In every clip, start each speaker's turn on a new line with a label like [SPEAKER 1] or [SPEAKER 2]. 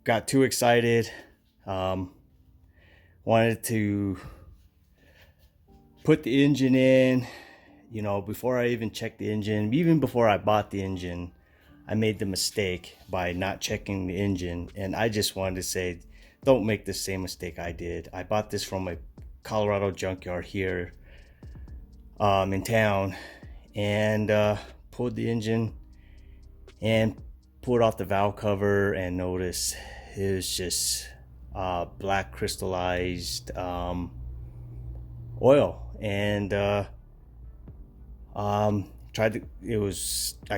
[SPEAKER 1] got too excited. Wanted to put the engine in, you know, before I even checked the engine. Even before I bought the engine, I made the mistake by not checking the engine. And I just wanted to say, don't make the same mistake I did. I bought this from a Colorado junkyard here in town, and pulled the engine and pulled off the valve cover, and noticed it was just black crystallized oil. And I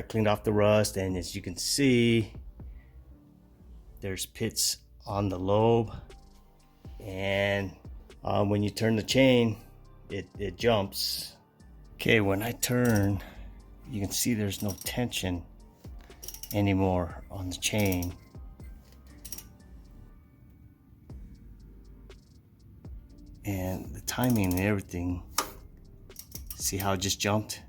[SPEAKER 1] cleaned off the rust, and as you can see, there's pits on the lobe, and when you turn the chain, it jumps. Okay, when I turn, you can see there's no tension anymore on the chain. And the timing and everything, see how it just jumped?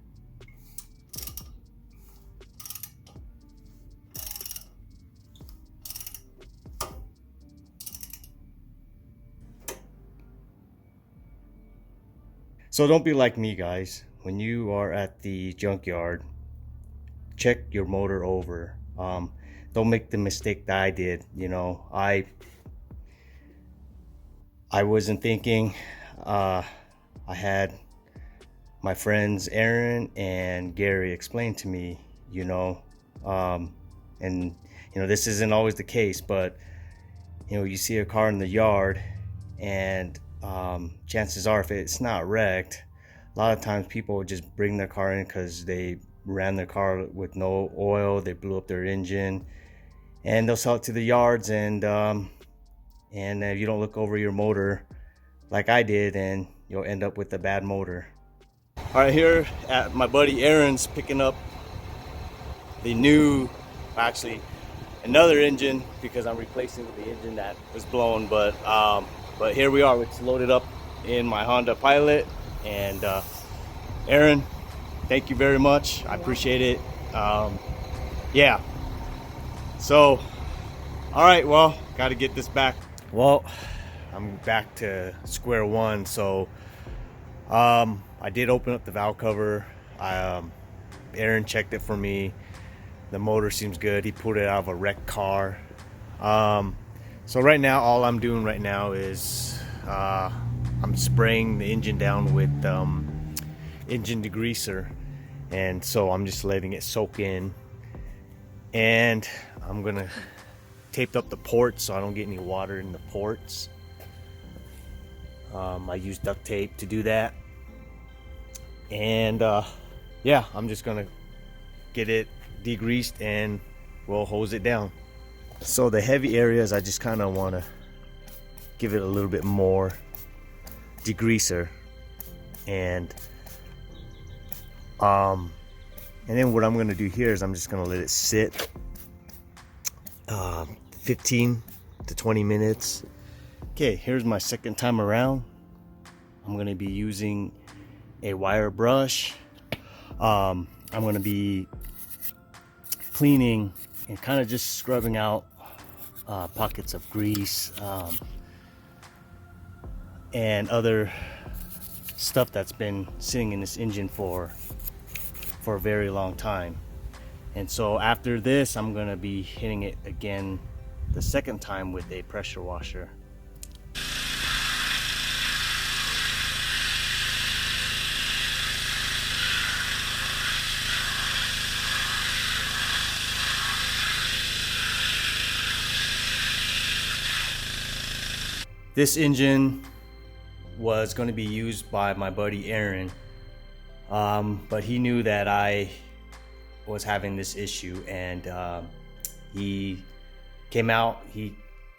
[SPEAKER 1] So don't be like me, guys. When you are at the junkyard, check your motor over. Don't make the mistake that I did. You know, I wasn't thinking. I had my friends Aaron and Gary explain to me, you know, and you know, this isn't always the case, but you know, you see a car in the yard, and chances are, if it's not wrecked, a lot of times people would just bring their car in because they ran their car with no oil, they blew up their engine, and they'll sell it to the yards. And if you don't look over your motor like I did, and you'll end up with a bad motor. All right, here at my buddy Aaron's, picking up the new, actually another engine, because I'm replacing the engine that was blown. But here we are. It's loaded up in my Honda Pilot. And Aaron, thank you very much. I appreciate it. Yeah. So, all right, well, got to get this back. Well, I'm back to square one. So I did open up the valve cover. Aaron checked it for me. The motor seems good. He pulled it out of a wrecked car. So right now, all I'm doing right now is I'm spraying the engine down with engine degreaser, and so I'm just letting it soak in. And I'm gonna tape up the ports so I don't get any water in the ports. I use duct tape to do that. And yeah, I'm just gonna get it degreased and we'll hose it down. So the heavy areas, I just kind of want to give it a little bit more degreaser, and then what I'm going to do here is I'm just going to let it sit 15 to 20 minutes. Okay, here's my second time around. I'm going to be using a wire brush. I'm going to be cleaning and kind of just scrubbing out pockets of grease and other stuff that's been sitting in this engine for a very long time. And so after this, I'm going to be hitting it again the second time with a pressure washer. This engine was going to be used by my buddy Aaron, but he knew that I was having this issue, and he came out, he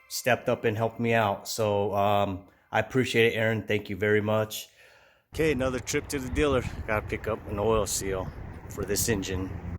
[SPEAKER 1] stepped up and helped me out. So I appreciate it, Aaron. Thank you very much. Okay, another trip to the dealer. Gotta pick up an oil seal for this engine.